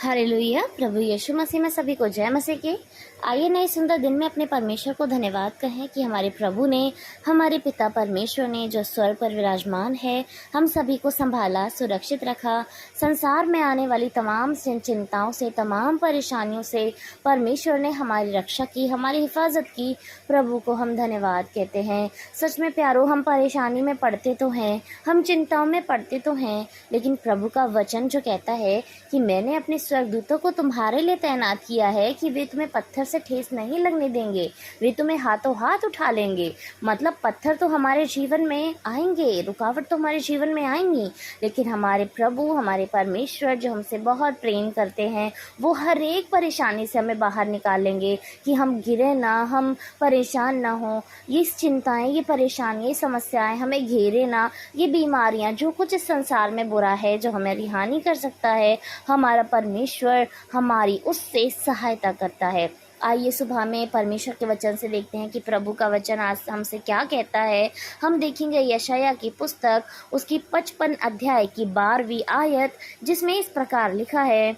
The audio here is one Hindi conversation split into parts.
हालेलुया। प्रभु यीशु मसीह में सभी को जय मसीह की। आइए नए सुंदर दिन में अपने परमेश्वर को धन्यवाद कहें कि हमारे प्रभु ने, हमारे पिता परमेश्वर ने जो स्वर्ग पर विराजमान है, हम सभी को संभाला, सुरक्षित रखा। संसार में आने वाली तमाम चिंताओं से, तमाम परेशानियों से परमेश्वर ने हमारी रक्षा की, हमारी हिफाजत की। प्रभु को हम धन्यवाद कहते हैं। सच में प्यारो, हम परेशानी में पड़ते तो हैं, हम चिंताओं में पड़ते तो हैं, लेकिन प्रभु का वचन जो कहता है कि मैंने अपने स्वर्गदूतों को तुम्हारे लिए तैनात किया है कि वे तुम्हें पत्थर से ठेस नहीं लगने देंगे, वे तुम्हें हाथों हाथ उठा लेंगे। मतलब पत्थर तो हमारे जीवन में आएंगे, रुकावट तो हमारे जीवन में आएंगी, लेकिन हमारे प्रभु, हमारे परमेश्वर जो हमसे बहुत प्रेम करते हैं, वो हर एक परेशानी से हमें बाहर निकालेंगे कि हम गिरे ना, हम परेशान ना हो। ये चिंताएं, ये परेशानियां, ये समस्याएं हमें घेरे ना। ये बीमारियां, जो कुछ इस संसार में बुरा है, जो हमारी हानि कर सकता है, हमारा परमेश्वर हमारी उससे सहायता करता है। आइए सुबह में परमेश्वर के वचन से देखते हैं कि प्रभु का वचन आज हमसे क्या कहता है। हम देखेंगे यशायाह की पुस्तक, उसकी 55 अध्याय की 12वीं आयत, जिसमें इस प्रकार लिखा है,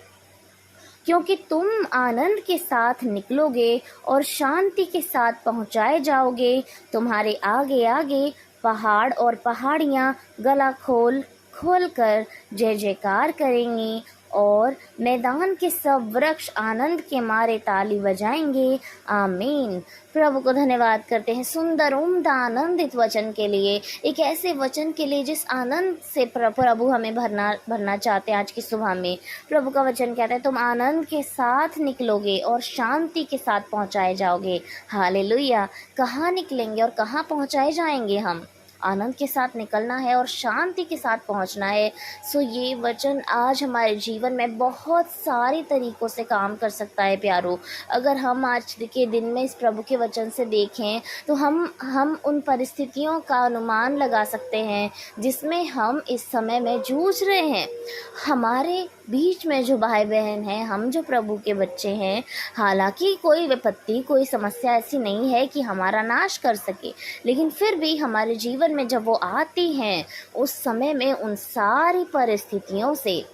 क्योंकि तुम आनंद के साथ निकलोगे और शांति के साथ पहुंचाए जाओगे। तुम्हारे आगे आगे पहाड़ और पहाड़ियां गला खोल खोल कर जय जयकार करेंगी और मैदान के सब वृक्ष आनंद के मारे ताली बजाएंगे। आमीन। प्रभु को धन्यवाद करते हैं सुंदर, उम्दा, आनंदित वचन के लिए, एक ऐसे वचन के लिए जिस आनंद से प्रभु हमें भरना चाहते हैं। आज की सुबह में प्रभु का वचन कहता है, तुम आनंद के साथ निकलोगे और शांति के साथ पहुंचाए जाओगे। हालेलुया। कहाँ निकलेंगे और कहाँ पहुंचाए जाएंगे? हम आनंद के साथ निकलना है और शांति के साथ पहुंचना है। सो ये वचन आज हमारे जीवन में बहुत सारे तरीकों से काम कर सकता है प्यारो। अगर हम आज के दिन में इस प्रभु के वचन से देखें तो हम उन परिस्थितियों का अनुमान लगा सकते हैं जिसमें हम इस समय में जूझ रहे हैं। हमारे बीच में जो भाई बहन हैं, हम जो प्रभु के बच्चे हैं, हालांकि कोई विपत्ति, कोई समस्या ऐसी नहीं है कि हमारा नाश कर सके, लेकिन फिर भी हमारे जीवन में जब वो आती हैं, उस समय में उन सारी परिस्थितियों से,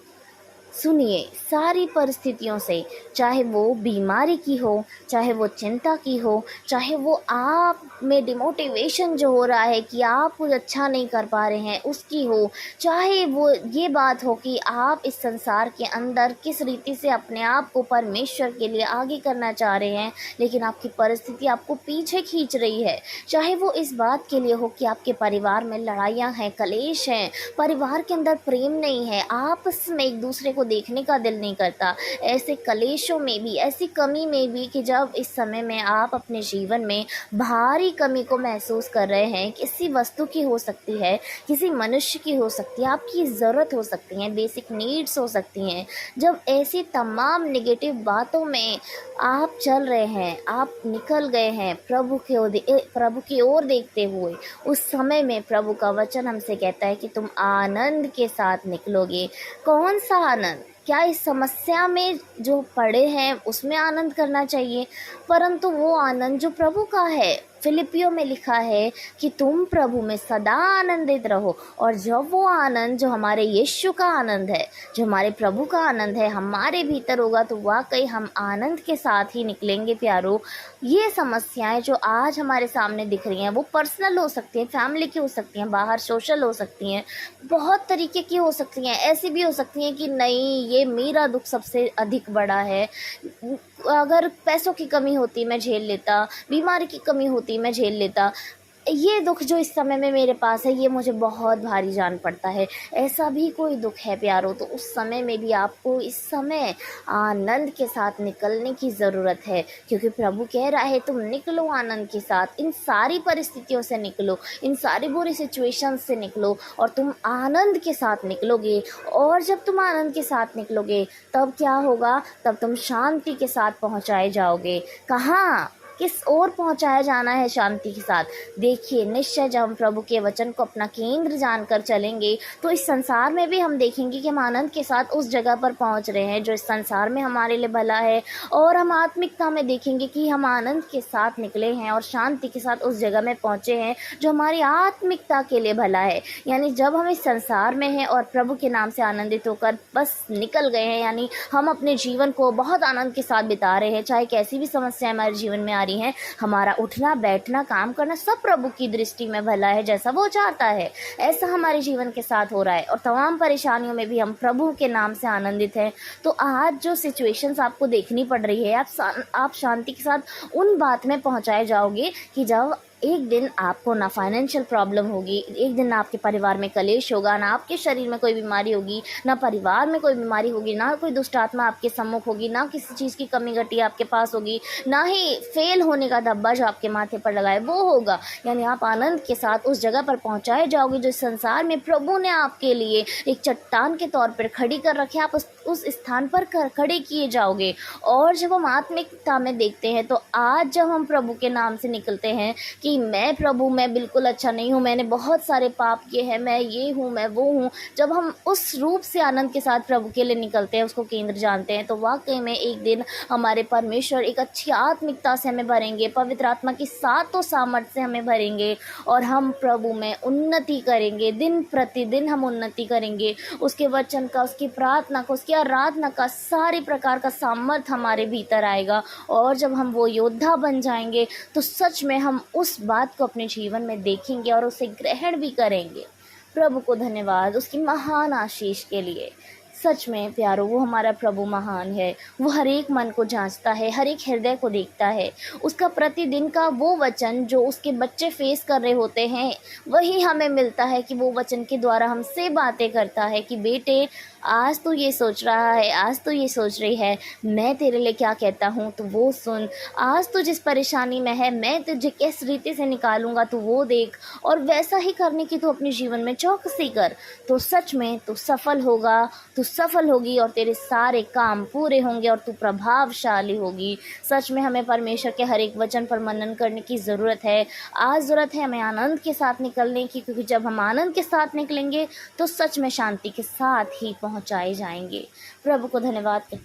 सुनिए, सारी परिस्थितियों से, चाहे वो बीमारी की हो, चाहे वो चिंता की हो, चाहे वो आप में डिमोटिवेशन जो हो रहा है कि आप कुछ अच्छा नहीं कर पा रहे हैं उसकी हो, चाहे वो ये बात हो कि आप इस संसार के अंदर किस रीति से अपने आप को परमेश्वर के लिए आगे करना चाह रहे हैं, लेकिन आपकी परिस्थिति आपको पीछे खींच रही है, चाहे वो इस बात के लिए हो कि आपके परिवार में लड़ाइयाँ हैं, कलेश हैं, परिवार के अंदर प्रेम नहीं है, आपस में एक दूसरे को देखने का दिल नहीं करता, ऐसे कलेशों में भी, ऐसी कमी में भी कि जब इस समय में आप अपने जीवन में भारी कमी को महसूस कर रहे हैं, किसी वस्तु की हो सकती है, किसी मनुष्य की हो सकती है, आपकी ज़रूरत हो सकती है, बेसिक नीड्स हो सकती हैं, जब ऐसी तमाम नेगेटिव बातों में आप चल रहे हैं, आप निकल गए हैं प्रभु की ओर देखते हुए, उस समय में प्रभु का वचन हमसे कहता है कि तुम आनंद के साथ निकलोगे। कौन सा आनंद? क्या इस समस्या में जो पड़े हैं उसमें आनंद करना चाहिए, परंतु वो आनंद जो प्रभु का है। फिलिपियों में लिखा है कि तुम प्रभु में सदा आनंदित रहो, और जब वो आनंद जो हमारे यीशु का आनंद है, जो हमारे प्रभु का आनंद है, हमारे भीतर होगा तो वाकई हम आनंद के साथ ही निकलेंगे प्यारो। ये समस्याएं जो आज हमारे सामने दिख रही हैं, वो पर्सनल हो सकती हैं, फैमिली की हो सकती हैं, बाहर सोशल हो सकती हैं, बहुत तरीके की हो सकती हैं। ऐसी भी हो सकती हैं कि नहीं, ये मेरा दुख सबसे अधिक बड़ा है, अगर पैसों की कमी होती मैं झेल लेता, बीमारी की कमी होती मैं झेल लेता, ये दुख जो इस समय में मेरे पास है ये मुझे बहुत भारी जान पड़ता है। ऐसा भी कोई दुख है प्यारो, तो उस समय में भी आपको इस समय आनंद के साथ निकलने की ज़रूरत है, क्योंकि प्रभु कह रहा है तुम निकलो आनंद के साथ, इन सारी परिस्थितियों से निकलो, इन सारी बुरी सिचुएशन से निकलो और तुम आनंद के साथ निकलोगे। और जब तुम आनंद के साथ निकलोगे तब क्या होगा? तब तुम शांति के साथ पहुँचाए जाओगे। कहाँ? किस ओर पहुंचाया जाना है शांति के साथ। देखिए, निश्चय जब हम प्रभु के वचन को अपना केंद्र जानकर चलेंगे तो इस संसार में भी हम देखेंगे कि हम आनंद के साथ उस जगह पर पहुंच रहे हैं जो इस संसार में हमारे लिए भला है, और हम आत्मिकता में देखेंगे कि हम आनंद के साथ निकले हैं और शांति के साथ उस जगह में पहुंचे हैं जो हमारी आत्मिकता के लिए भला है। यानी जब हम इस संसार में हैं और प्रभु के नाम से आनंदित होकर बस निकल गए हैं, यानी हम अपने जीवन को बहुत आनंद के साथ बिता रहे हैं, चाहे कैसी भी समस्या हमारे जीवन में आ रही हैं, हमारा उठना बैठना काम करना सब प्रभु की दृष्टि में भला है, जैसा वो चाहता है ऐसा हमारे जीवन के साथ हो रहा है, और तमाम परेशानियों में भी हम प्रभु के नाम से आनंदित हैं। तो आज जो सिचुएशंस आपको देखनी पड़ रही है, आप शांति के साथ उन बात में पहुंचाए जाओगे कि जब एक दिन आपको ना फाइनेंशियल प्रॉब्लम होगी, एक दिन ना आपके परिवार में कलेश होगा, ना आपके शरीर में कोई बीमारी होगी, ना परिवार में कोई बीमारी होगी, ना कोई दुष्ट आत्मा आपके सम्मुख होगी, ना किसी चीज़ की कमी घटी आपके पास होगी, ना ही फेल होने का धब्बा जो आपके माथे पर लगा है वो होगा। यानी आप आनंद के साथ उस जगह पर पहुंचाए जाओगे जो संसार में प्रभु ने आपके लिए एक चट्टान के तौर पर खड़ी कर रखे, आप उस स्थान पर खड़े किए जाओगे। और जब हम आत्मिकता में देखते हैं तो आज जब हम प्रभु के नाम से निकलते हैं कि मैं प्रभु मैं बिल्कुल अच्छा नहीं हूँ, मैंने बहुत सारे पाप किए हैं, मैं ये हूँ मैं वो हूँ, जब हम उस रूप से आनंद के साथ प्रभु के लिए निकलते हैं, उसको केंद्र जानते हैं, तो वाकई में एक दिन हमारे परमेश्वर एक अच्छी आत्मिकता से हमें भरेंगे, पवित्र आत्मा की सातों सामर्थ्य से हमें भरेंगे और हम प्रभु में उन्नति करेंगे। दिन प्रतिदिन हम उन्नति करेंगे, उसके वचन का, उसकी प्रार्थना का, उसकी आराधना का सारी प्रकार का सामर्थ्य हमारे भीतर आएगा। और जब हम वो योद्धा बन जाएंगे तो सच में हम उस बात को अपने जीवन में देखेंगे और उसे ग्रहण भी करेंगे। प्रभु को धन्यवाद उसकी महान आशीष के लिए। सच में प्यारो, वो हमारा प्रभु महान है, वो हर एक मन को जांचता है, हर एक हृदय को देखता है। उसका प्रतिदिन का वो वचन जो उसके बच्चे फेस कर रहे होते हैं वही हमें मिलता है कि वो वचन के द्वारा हमसे बातें करता है कि बेटे आज तो ये सोच रहा है, आज तो ये सोच रही है, मैं तेरे लिए क्या कहता हूँ तो वो सुन। आज तो जिस परेशानी में है मैं तुझे किस रीति से निकालूंगा तो वो देख, और वैसा ही करने की तू अपने जीवन में चौकसी कर, तो सच में तू सफल होगा, तू सफल होगी और तेरे सारे काम पूरे होंगे और तू प्रभावशाली होगी। सच में हमें परमेश्वर के हर एक वचन पर मनन करने की ज़रूरत है। आज ज़रूरत है हमें आनंद के साथ निकलने की, क्योंकि जब हम आनंद के साथ निकलेंगे तो सच में शांति के साथ ही पहुंचाए जाएंगे। प्रभु को धन्यवाद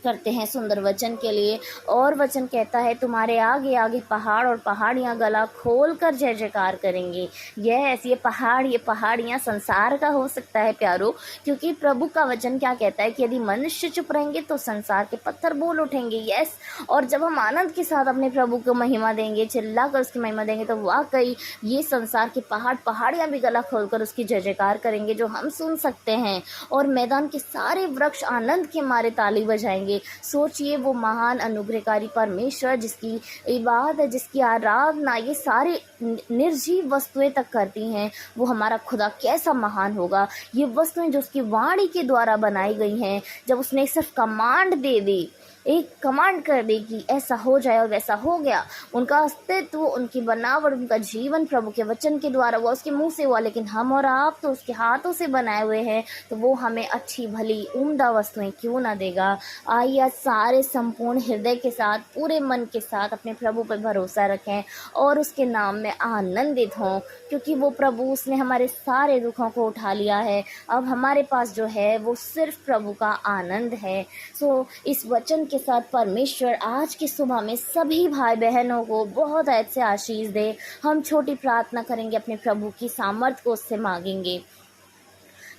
करते हैं सुंदर वचन के लिए। और वचन कहता है तुम्हारे आगे आगे पहाड़ और पहाड़ियाँ गला खोल कर जय जयकार करेंगे। ये पहाड़ियाँ संसार का हो सकता है प्यारो, क्योंकि प्रभु का वचन क्या कहता है कि यदि मनुष्य चुप रहेंगे तो संसार के पत्थर बोल उठेंगे। यस, और जब हम आनंद के साथ अपने प्रभु को महिमा देंगे, चिल्ला कर उसकी महिमा देंगे, तो वाकई ये संसार के पहाड़ियाँ भी गला खोल कर उसकी जय जयकार करेंगे जो हम सुन सकते हैं, और मैदान के सारे वृक्ष आनंद के मारे ताली बजाएंगे। सोचिए वो महान अनुग्रहकारी परमेश्वर जिसकी इबादत, जिसकी आराधना ये सारी निर्जीव वस्तुएं तक करती हैं, वो हमारा खुदा कैसा महान होगा। ये वस्तुएं जो उसकी वाणी के द्वारा बनाई गई हैं, जब उसने सिर्फ कमांड दे दी, एक कमांड कर दी कि ऐसा हो जाए और वैसा हो गया। उनका अस्तित्व, उनकी बनावट, उनका जीवन प्रभु के वचन के द्वारा हुआ, उसके मुंह से हुआ। लेकिन हम और आप तो उसके हाथों से बनाए हुए हैं, तो वो हमें अच्छी भली उम्दा वस्तुएं क्यों ना देगा। आइए सारे संपूर्ण हृदय के साथ, पूरे मन के साथ अपने प्रभु पर भरोसा रखें और उसके नाम में आनंदित हों, क्योंकि वो प्रभु, उसने हमारे सारे दुखों को उठा लिया है। अब हमारे पास जो है वो सिर्फ प्रभु का आनंद है। सो इस वचन के साथ परमेश्वर आज की सुबह में सभी भाई बहनों को बहुत ऐसे आशीष दे। हम छोटी प्रार्थना करेंगे, अपने प्रभु की सामर्थ को उससे मांगेंगे।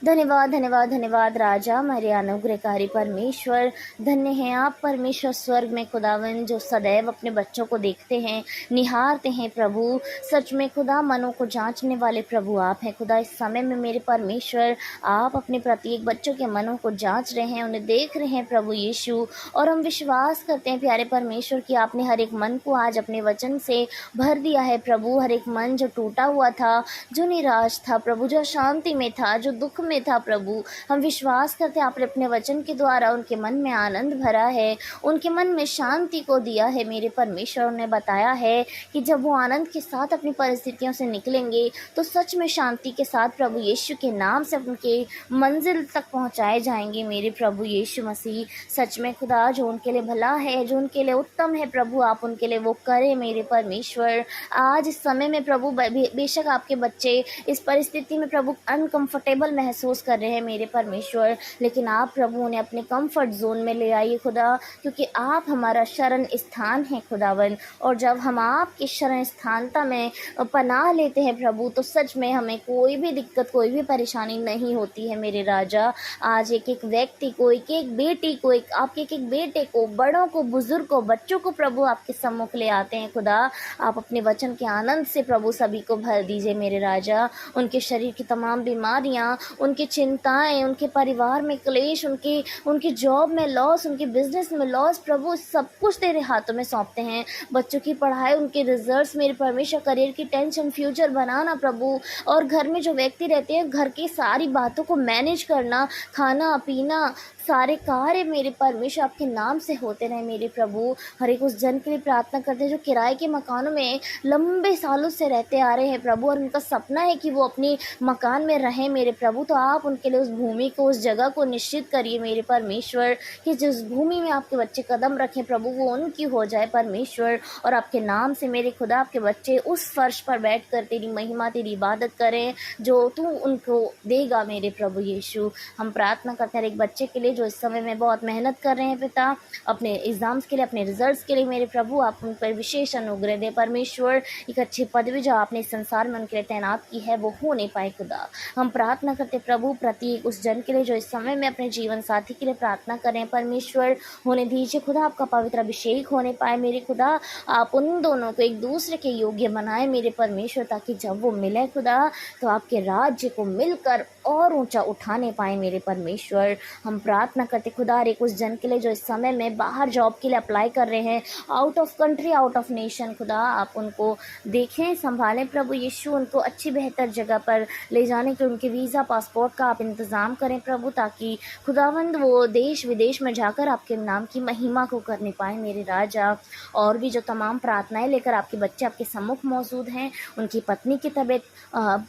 धन्यवाद धन्यवाद धन्यवाद राजा, मेरे अनुग्रहकारी परमेश्वर, धन्य हैं आप परमेश्वर स्वर्ग में खुदावन, जो सदैव अपने बच्चों को देखते हैं, निहारते हैं प्रभु। सच में खुदा मनों को जांचने वाले प्रभु आप हैं। खुदा इस समय में मेरे परमेश्वर आप अपने प्रत्येक बच्चों के मनों को जांच रहे हैं, उन्हें देख रहे हैं प्रभु यीशु। और हम विश्वास करते हैं प्यारे परमेश्वर कि आपने हर एक मन को आज अपने वचन से भर दिया है प्रभु। हर एक मन जो टूटा हुआ था, जो निराश था प्रभु, जो शांति में था, जो दुख में में था प्रभु। हम विश्वास करते हैं आपने अपने वचन के द्वारा उनके मन में आनंद भरा है, उनके मन में शांति को दिया है मेरे परमेश्वर। ने बताया है कि जब वो आनंद के साथ अपनी परिस्थितियों से निकलेंगे तो सच में शांति के साथ प्रभु यीशु के नाम से उनके मंजिल तक पहुंचाए जाएंगे मेरे प्रभु यीशु मसीह। सच में खुदा, जो उनके लिए भला है, जो उनके लिए उत्तम है प्रभु, आप उनके लिए वो करें मेरे परमेश्वर। आज इस समय में प्रभु बेशक आपके बच्चे इस परिस्थिति में प्रभु अनकंफर्टेबल महसूस कर रहे हैं मेरे परमेश्वर, लेकिन आप प्रभु उन्हें अपने कंफर्ट जोन में ले आइए खुदा, क्योंकि आप हमारा शरण स्थान है खुदावन। और जब हम आपकी शरण स्थानता में पनाह लेते हैं प्रभु, तो सच में हमें कोई भी दिक्कत, कोई भी परेशानी नहीं होती है मेरे राजा। आज एक एक व्यक्ति को, एक एक बेटी को, आपके एक एक बेटे को, बड़ों को, बुजुर्ग को, बच्चों को प्रभु आपके सम्मुख ले आते हैं खुदा। आप अपने वचन के आनंद से प्रभु सभी को भर दीजिए मेरे राजा। उनके शरीर की तमाम बीमारियां, उनकी चिंताएं, उनके परिवार में क्लेश, उनकी जॉब में लॉस, उनके बिजनेस में लॉस, प्रभु सब कुछ तेरे हाथों में सौंपते हैं। बच्चों की पढ़ाई, उनके रिजल्ट्स मेरे परमेश्वर, करियर की टेंशन, फ्यूचर बनाना प्रभु, और घर में जो व्यक्ति रहते हैं घर की सारी बातों को मैनेज करना, खाना पीना, सारे कार्य मेरे परमेश्वर आपके नाम से होते रहे मेरे प्रभु। हर एक उस जन के लिए प्रार्थना करते हैं जो किराए के मकानों में लंबे सालों से रहते आ रहे हैं प्रभु, और उनका सपना है कि वो अपनी मकान में रहें मेरे प्रभु। तो आप उनके लिए उस भूमि को, उस जगह को निश्चित करिए मेरे परमेश्वर, कि जिस भूमि में आपके बच्चे कदम रखें प्रभु वो उनकी हो जाए परमेश्वर। और आपके नाम से मेरे खुदा आपके बच्चे उस फर्श पर बैठ कर तेरी महिमा, तेरी इबादत करें जो तू उनको देगा मेरे प्रभु यीशु। हम प्रार्थना करते हैं एक बच्चे के लिए जो इस समय में बहुत मेहनत कर रहे हैं पिता, अपने एग्जाम्स के लिए, अपने रिजल्ट्स के लिए मेरे प्रभु, आप उन पर विशेष अनुग्रह दे परमेश्वर। एक अच्छी पदवी जो आपने इस संसार में उनके लिए तैनात की है वो हो नहीं पाए खुदा। हम प्रार्थना करते प्रभु प्रत्येक उस जन के लिए जो इस समय में अपने जीवन साथी के लिए प्रार्थना करें परमेश्वर, होने दीजिए खुदा आपका पवित्र अभिषेक होने पाए मेरे खुदा। आप उन दोनों को एक दूसरे के योग्य बनाए मेरे परमेश्वर, ताकि जब वो मिले खुदा तो आपके राज्य को मिलकर और ऊंचा उठाने पाए मेरे परमेश्वर। हम प्रार्थना करते खुदा एक उस जन के लिए जो इस समय में बाहर जॉब के लिए अप्लाई कर रहे हैं, out of country, out of nation, खुदा आप उनको देखें, संभालें प्रभु यीशु, उनको अच्छी बेहतर जगह पर ले जाने के उनके वीज़ा, पासपोर्ट का आप इंतज़ाम करें प्रभु, ताकि खुदावंद वो देश विदेश में जाकर आपके नाम की महिमा को करने पाए मेरे राजा। और भी जो तमाम प्रार्थनाएं लेकर आपके बच्चे आपके सम्मुख मौजूद हैं, उनकी पत्नी की तबीयत,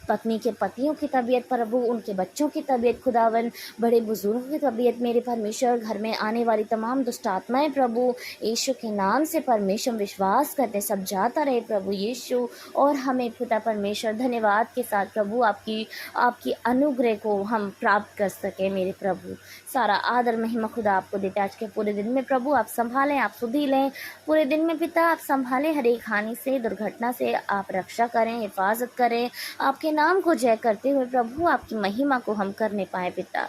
पत्नी के पतियों की तबीयत प्रभु, उनके बच्चों की तबीयत खुदावन, बड़े बुजुर्गों की तबीयत मेरे परमेश्वर, घर में आने वाली तमाम दुष्ट आत्माएं प्रभु यीशु के नाम से परमेश्वर विश्वास करते सब जाता रहे प्रभु यीशु। और हमें पिता परमेश्वर धन्यवाद के साथ प्रभु आपकी अनुग्रह को हम प्राप्त कर सके मेरे प्रभु। सारा आदर महिमा खुदा आपको देते आज के पूरे दिन में प्रभु, आप संभालें, आप सुधी लें पूरे दिन में पिता, आप संभालें, हर एक हानि से, दुर्घटना से आप रक्षा करें, हिफाजत करें, आपके नाम को जय करते हुए प्रभु आपकी महिमा को हम करने पाए पिता।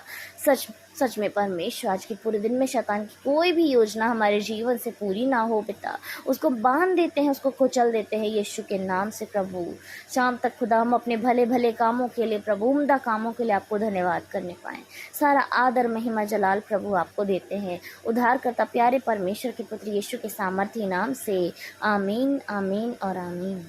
सच में परमेश्वर आज के पूरे दिन में शैतान की कोई भी योजना हमारे जीवन से पूरी ना हो पिता, उसको बांध देते हैं, उसको कुचल देते हैं यीशु के नाम से प्रभु। शाम तक खुदा हम अपने भले भले कामों के लिए प्रभु, उम्दा कामों के लिए आपको धन्यवाद करने पाएं। सारा आदर महिमा जलाल प्रभु आपको देते हैं, उद्धार करता प्यारे परमेश्वर के पुत्र यीशु के सामर्थ्य नाम से, आमीन, आमीन और आमीन।